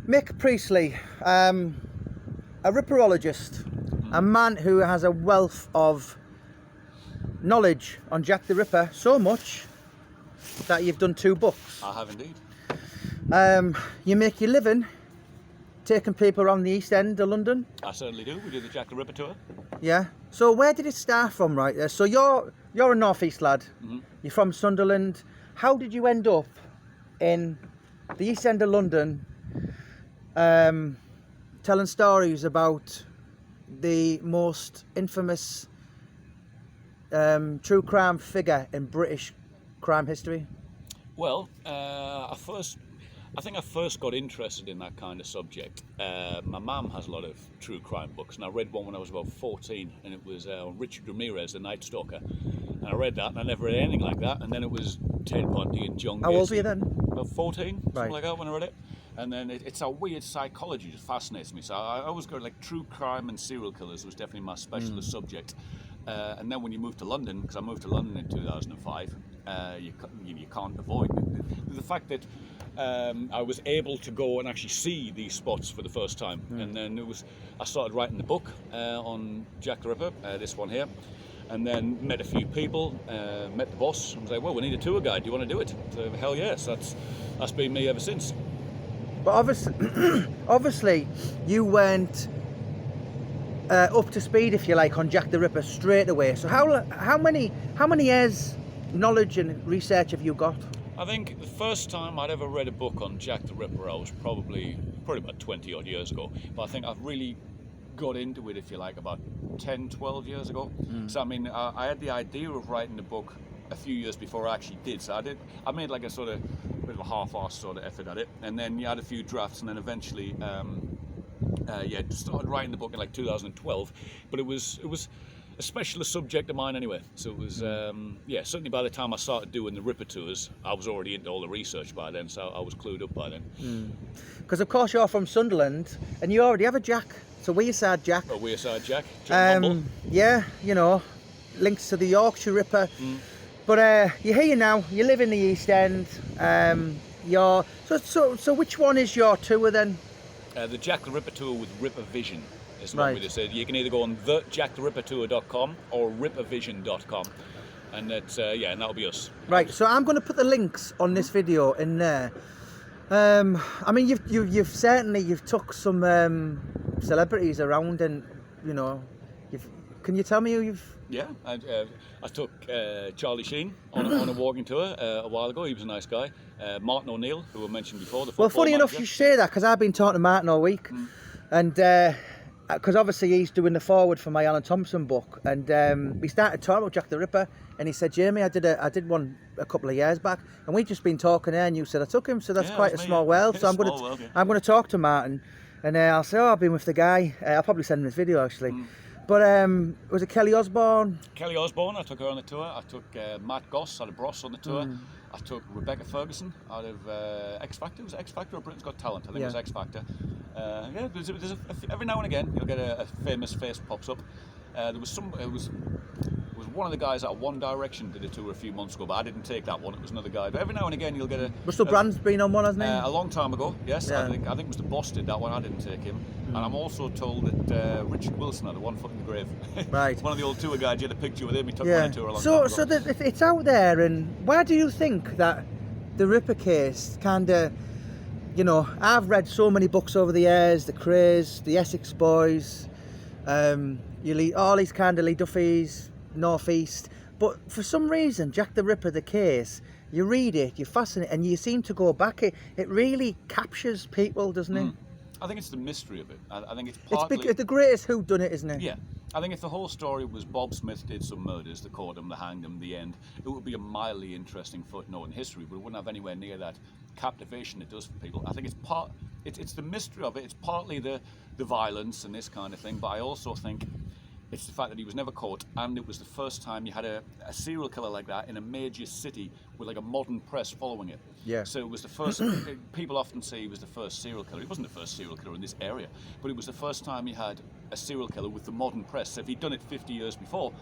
Mick Priestley, a ripperologist, a man who has a wealth of knowledge on Jack the Ripper, so much that you've done 2 books. I have indeed. You make your living taking people around the East End of London. I certainly do. We do the Jack the Ripper tour. Yeah. So where did it start from, right there? So you're a North East lad. Mm-hmm. You're from Sunderland. How did you end up in the East End of London, telling stories about the most infamous true crime figure in British crime history? Well, I think I first got interested in that kind of subject. My mum has a lot of true crime books, and I read one when I was about 14, and it was Richard Ramirez, the Night Stalker. And I read that, and I never read anything like that. And then it was Ted Bundy and John Gacy. How old were you then? About 14, something Right. like that when I read it. And then it's a weird psychology that fascinates me. So I always go like true crime and serial killers was definitely my specialist subject. And then when you move to London, because I moved to London in 2005, you can't avoid the fact that I was able to go and actually see these spots for the first time. And then I started writing the book on Jack the Ripper, this one here, and then met a few people, met the boss, and was like, well, we need a tour guide, do you want to do it? So hell yes, that's been me ever since. But obviously you went up to speed, if you like, on Jack the Ripper straight away. So how many years knowledge and research have you got? I think the first time I'd ever read a book on Jack the Ripper, I was probably about 20 odd years ago. But I think I've really got into it, if you like, about 10, 12 years ago. So I mean, I had the idea of writing a book a few years before I actually did. So I made like a sort of bit of a half-assed sort of effort at it, and then you had a few drafts, and then eventually started writing the book in like 2012. But it was a specialist subject of mine anyway. So it was certainly by the time I started doing the Ripper tours, I was already into all the research by then, so I was clued up by then. Because of course you're from Sunderland and you already have a Jack. So Wearside Jack. Oh, Wearside Jack. John Humble. Yeah, you know, links to the Yorkshire Ripper. But you're here now. You live in the East End. So which one is your tour then? The Jack the Ripper tour with Ripper Vision is the Right. one we just said. You can either go on thejacktherippertour.com or rippervision.com, and that's and that'll be us. Right. So I'm going to put the links on this video in there. I mean, you've certainly took some celebrities around, and you know, can you tell me who you've? Yeah, I took Charlie Sheen on a walking tour a while ago. He was a nice guy. Martin O'Neill, who I mentioned before. The Well, funny enough, manager. you say that because I've been talking to Martin all week, and because obviously he's doing the forward for my Alan Thompson book, and we started talking about Jack the Ripper, and he said, Jamie, I did one a couple of years back, and we've just been talking there, and you said I took him, so that's quite a small world. So I'm going to talk to Martin, and I'll say, I've been with the guy. I'll probably send him this video actually. But was it Kelly Osbourne? Kelly Osbourne, I took her on the tour. I took Matt Goss out of Bros on the tour. I took Rebecca Ferguson out of X Factor. Was it X Factor or Britain's Got Talent? I think it was X Factor. Every now and again you'll get a famous face pops up. There was one of the guys out of One Direction did a tour a few months ago, but I didn't take that one. It was another guy. But every now and again you'll get a. Russell Brand's been on one, hasn't he? A long time ago, yes. Yeah. I think Mr. Boss did that one. I didn't take him. And I'm also told that Richard Wilson had a 1 foot in the grave. Right. One of the old tour guides. You had a picture with him. He took me on a tour a long time ago. So it's out there, and why do you think that the Ripper case kind of, you know, I've read so many books over the years, The Craze, The Essex Boys, all these kind of Lee Duffy's, North East, but for some reason, Jack the Ripper, the case, you read it, you're fascinated, and you seem to go back. It really captures people, doesn't it? I think it's the mystery of it. I think it's partly... It's the greatest whodunit, isn't it? Yeah. I think if the whole story was Bob Smith did some murders, they caught him, they hanged him, the end, it would be a mildly interesting footnote in history, but it wouldn't have anywhere near that captivation it does for people. I think it's the mystery of it. It's partly the violence and this kind of thing, but I also think it's the fact that he was never caught, and it was the first time you had a serial killer like that in a major city with like a modern press following it. Yeah. So it was the first. People often say he was the first serial killer. He wasn't the first serial killer in this area, but it was the first time you had a serial killer with the modern press. So if he'd done it 50 years before,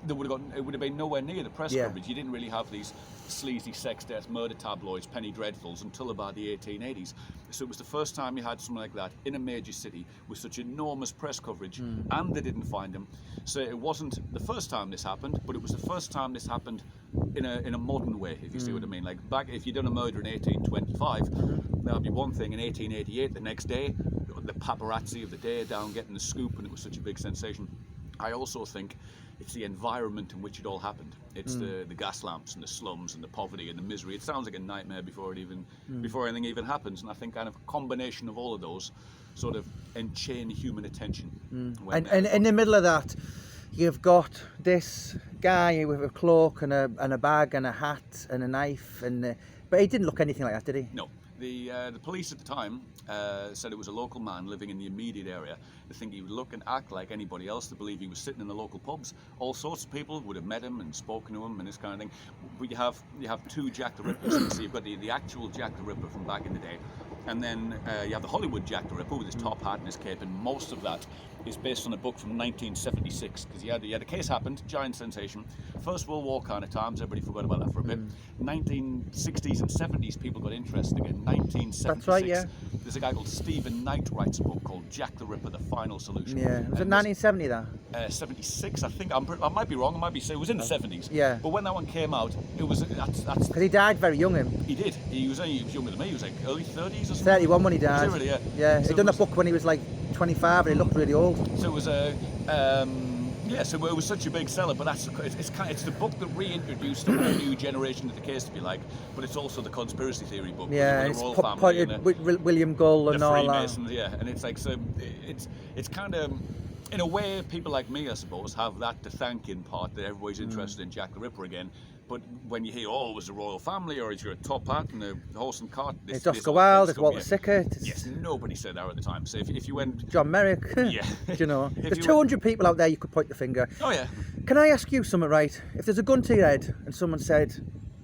it would have been nowhere near the press Yeah. coverage. You didn't really have these sleazy sex, death, murder tabloids, penny dreadfuls until about the 1880s. So it was the first time you had something like that in a major city with such enormous press coverage, and they didn't find him. So it wasn't the first time this happened, but it was the first time this happened in a modern way, if you see what I mean. Like back, if you'd done a murder in 1825, that'd be one thing. In 1888, the next day, the paparazzi of the day down getting the scoop, and it was such a big sensation. I also think it's the environment in which it all happened. It's the gas lamps and the slums and the poverty and the misery. It sounds like a nightmare before anything even happens. And I think kind of a combination of all of those sort of enchain human attention. And in the middle of that, you've got this guy with a cloak and a bag and a hat and a knife, but he didn't look anything like that, did he? No. The police at the time said it was a local man living in the immediate area. They think he would look and act like anybody else. They believe he was sitting in the local pubs. All sorts of people would have met him and spoken to him and this kind of thing. But you have two Jack the Rippers. So you've got the actual Jack the Ripper from back in the day, and then you have the Hollywood Jack the Ripper with his top hat and his cape, and most of that is based on a book from 1976, because you had a case happened, giant sensation, First World War kind of times, everybody forgot about that for a bit. 1960s and 70s people got interested again. 1976, That's right, yeah. There's a guy called Stephen Knight writes a book called Jack the Ripper, The Final Solution. Yeah, was it 1970 that? 76, I think. I might be wrong. It was in the 70s. Yeah. But when that one came out, it was that's Because he died very young, him. he did. He was younger than me. He was like early 30s or something. 31 when he died. Was he really? Yeah. Yeah, So he'd done a book when he was like 25 and he looked really old. So it was so it was such a big seller, but it's the book that reintroduced a whole new generation to the case, to be like, but it's also the conspiracy theory book. Yeah, with it's the royal family pointed and with William Gull and the all that. Freemasons, yeah, and it's like, so it's kind of, in a way, people like me, I suppose, have that to thank in part, that everybody's interested in Jack the Ripper again. But when you hear, it was the royal family, or it's your top hat and the horse and cart, It's Oscar Wilde, it's Walter Sickert. Yes, nobody said that at the time. So if you went, John Merrick. Yeah. Do you know? If There's you 200 people out there you could point the finger. oh yeah, Can I ask you something, right? If there's a gun to your head and someone said,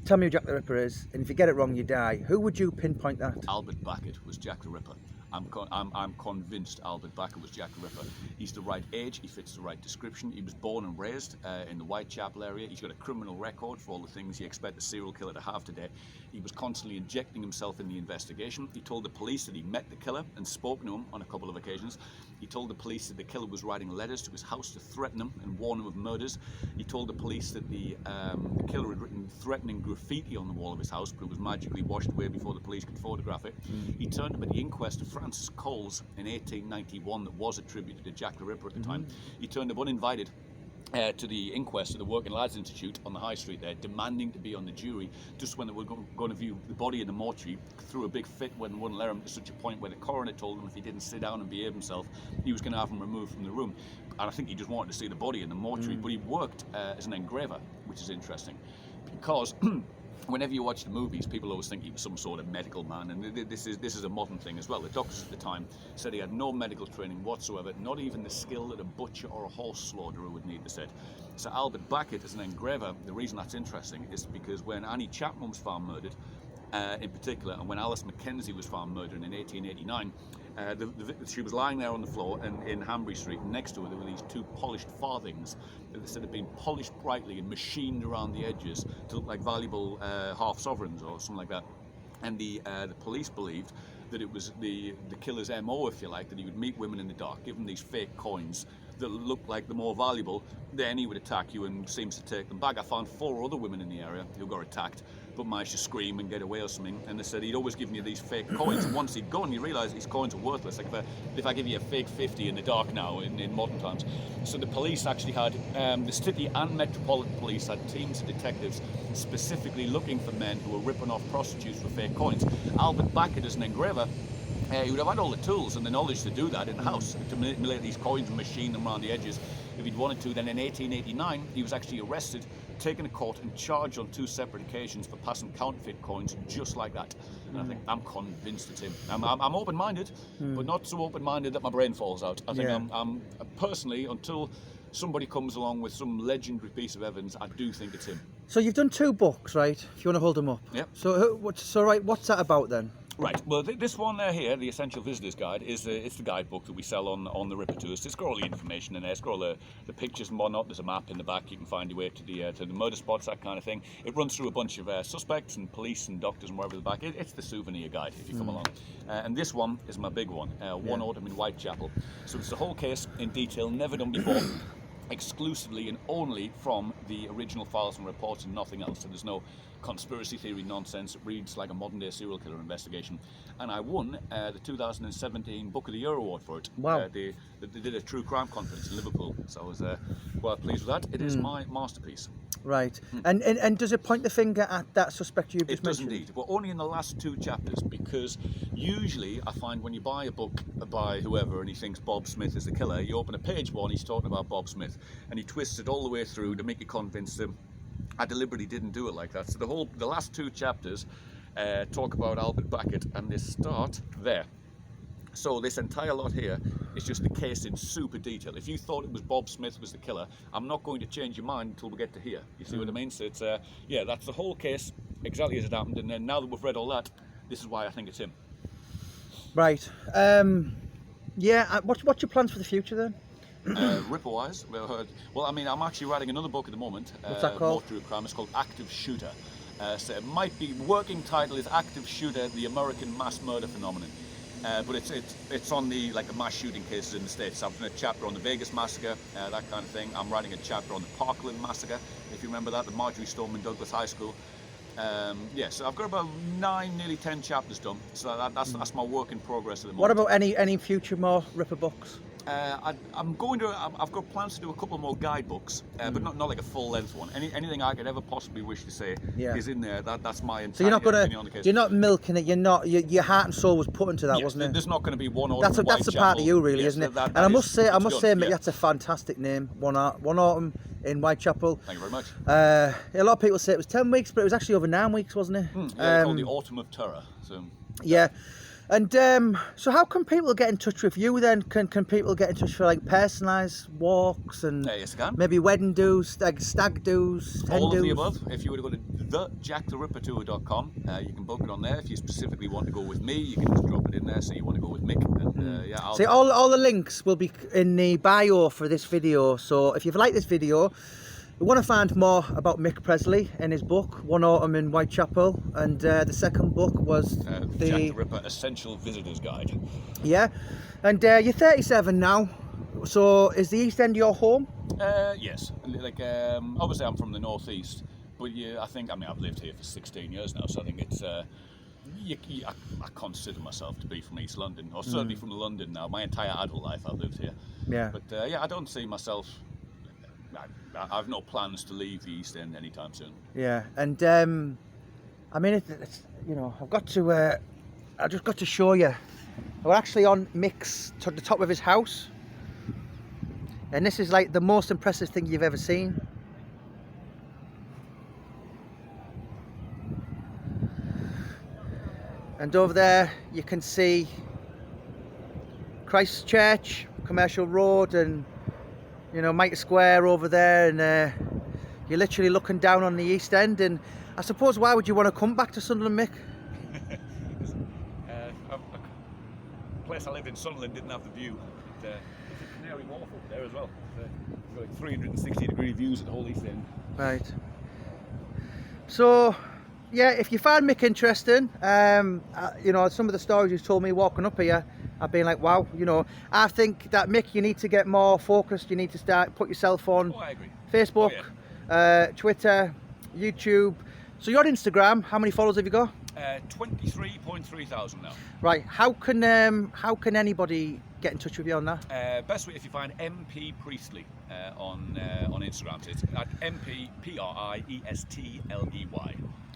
tell me who Jack the Ripper is, and if you get it wrong, you die, who would you pinpoint that? Albert Beckett was Jack the Ripper. I'm convinced Albert Beckett was Jack the Ripper. He's the right age, he fits the right description. He was born and raised in the Whitechapel area. He's got a criminal record for all the things you expect a serial killer to have today. He was constantly injecting himself in the investigation. He told the police that he met the killer and spoken to him on a couple of occasions. He told the police that the killer was writing letters to his house to threaten him and warn him of murders. He told the police that the killer had written threatening graffiti on the wall of his house, but it was magically washed away before the police could photograph it. He turned up at the inquest of Francis Coles in 1891 that was attributed to Jack the Ripper at the time. He turned up uninvited to the inquest at the Working Lads Institute on the High Street there, demanding to be on the jury, just when they were going to view the body in the mortuary. Threw a big fit when wouldn't let him, to such a point where the coroner told him if he didn't sit down and behave himself, he was going to have him removed from the room. And I think he just wanted to see the body in the mortuary, but he worked as an engraver, which is interesting, because whenever you watch the movies, people always think he was some sort of medical man, and this is a modern thing as well. The doctors at the time said he had no medical training whatsoever, not even the skill that a butcher or a horse slaughterer would need, they said. So Albert Beckett, as an engraver, the reason that's interesting is because when Annie Chapman was found murdered, in particular, and when Alice Mackenzie was found murdered in 1889, she was lying there on the floor, and in Hanbury Street, and next to her there were these two polished farthings that they said had been polished brightly and machined around the edges to look like valuable half sovereigns or something like that. And the police believed that it was the killer's MO, if you like, that he would meet women in the dark, give them these fake coins that looked like the more valuable, then he would attack you and seems to take them back. I found 4 other women in the area who got attacked but managed to scream and get away or something, and they said he'd always given you these fake coins, and once he'd gone you realise these coins are worthless. Like if I give you a fake 50 in the dark now in modern times. So the police actually had, the city and metropolitan police had teams of detectives specifically looking for men who were ripping off prostitutes for fake coins. Albert Beckett, as an engraver, he would have had all the tools and the knowledge to do that in the house, to manipulate these coins and machine them around the edges if he'd wanted to. Then in 1889 he was actually arrested, taken to court and charged on 2 separate occasions for passing counterfeit coins just like that. And I think I'm convinced it's him. I'm open-minded, but not so open-minded that my brain falls out. I think I'm personally, until somebody comes along with some legendary piece of evidence, I do think it's him. So you've done 2 books, right? If you want to hold them up. Yep. So what's that about then? Right. Well, this one here, the Essential Visitor's Guide, it's the guidebook that we sell on the Ripper Tours. It's got all the information in there. It's got all the pictures and whatnot. There's a map in the back. You can find your way to the murder spots, that kind of thing. It runs through a bunch of suspects and police and doctors and wherever the back. It's the souvenir guide if you come along. And this one is my big one. One Autumn in Whitechapel. So it's the whole case in detail, never done before. Exclusively and only from the original files and reports and nothing else. So there's no conspiracy theory nonsense. It reads like a modern day serial killer investigation. And I won the 2017 Book of the Year award for it. Wow. They did a true crime conference in Liverpool, so I was quite pleased with that. It is my masterpiece. Right. And does it point the finger at that suspect you've just It does mentioned? indeed, but only in the last 2 chapters, because usually I find when you buy a book by whoever and he thinks Bob Smith is the killer, you open a page 1, he's talking about Bob Smith, and he twists it all the way through to make you convinced him. I deliberately didn't do it like that. So the last 2 chapters talk about Albert Beckett, and they start there. So this entire lot here is just the case in super detail. If you thought it was Bob Smith was the killer, I'm not going to change your mind until we get to here. You see what I mean? So it's yeah, that's the whole case exactly as it happened. And then now that we've read all that, this is why I think it's him. Right. Yeah. What's your plans for the future then? Ripper-wise, well, I mean, I'm actually writing another book at the moment. What's that called? More true crime. It's called Active Shooter. So it might be, working title is Active Shooter: The American Mass Murder Phenomenon. But it's on the mass shooting cases in the States. I've done a chapter on the Vegas massacre, that kind of thing. I'm writing a chapter on the Parkland massacre, if you remember that, the Marjorie Stoneman Douglas High School. Yeah, so I've got about 9, nearly 10 chapters done. So that's my work in progress at the moment. What about any future more Ripper books? I've got plans to do a couple more guidebooks, but not like a full-length one. Anything I could ever possibly wish to say is in there. That's my entire So you're not opinion on the case. you're not milking it. Your heart and soul was put into that, wasn't it? There's not going to be one autumn. That's a part of you, really, isn't it? And I must say, Mick, that's a fantastic name. One Autumn in Whitechapel. Thank you very much. A lot of people say it was 10 weeks, but it was actually over 9 weeks, wasn't it? Yeah, they called the Autumn of Terror. So. Yeah. And so how can people get in touch with you then? Can people get in touch for personalised walks and yes, I can. maybe wedding do's, stag do's, hen all of the do's? above. If you were to go to thejacktherippertour.com, you can book it on there. If you specifically want to go with me, you can just drop it in there. So you want to go with Mick, and yeah, I'll... See, all the links will be in the bio for this video. So if you've liked this video, we want to find more about Mick Priestley and his book, One Autumn in Whitechapel, and the second book was Jack the Ripper Essential Visitor's Guide. Yeah, and you're 37 now, so is the East End your home? Yes, obviously I'm from the northeast, but I've lived here for 16 years now, so I think it's I consider myself to be from East London, or certainly from London now. My entire adult life I've lived here. Yeah. But yeah, I don't see myself. I've no plans to leave the East End anytime soon. Yeah, and I mean, it's I just got to show you. We're actually on Mick's, to the top of his house, and this is like the most impressive thing you've ever seen. And over there you can see Christchurch, Commercial Road, and Mitre Square over there, and you're literally looking down on the East End. And I suppose, why would you want to come back to Sunderland, Mick? The place I lived in Sunderland didn't have the view. There's a Canary Wharf up there as well. You've got 360-degree views at the whole East End. Right. So, yeah, if you find Mick interesting, some of the stories you've told me walking up here, I've been like, wow, I think that, Mick, you need to get more focused. You need to put yourself on I agree. Facebook, Twitter, YouTube. So you're on Instagram. How many followers have you got? 23.3 thousand now. Right. How can anybody get in touch with you on that? Best way, if you find MP Priestley on Instagram, so it's at MPPRIESTLEY.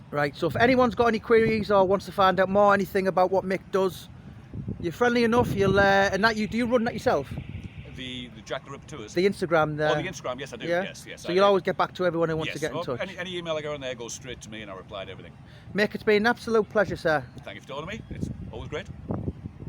Right. So if anyone's got any queries or wants to find out more anything about what Mick does, you're friendly enough. You'll and that do you run that yourself? The Jack the Ripper Tours. The Instagram there. Oh, the Instagram, yes I do. Yeah? Yes. So you'll always get back to everyone who wants to get in touch. Any email I go on there goes straight to me, and I reply to everything. Mick, it's been an absolute pleasure, sir. Thank you for talking to me. It's always great.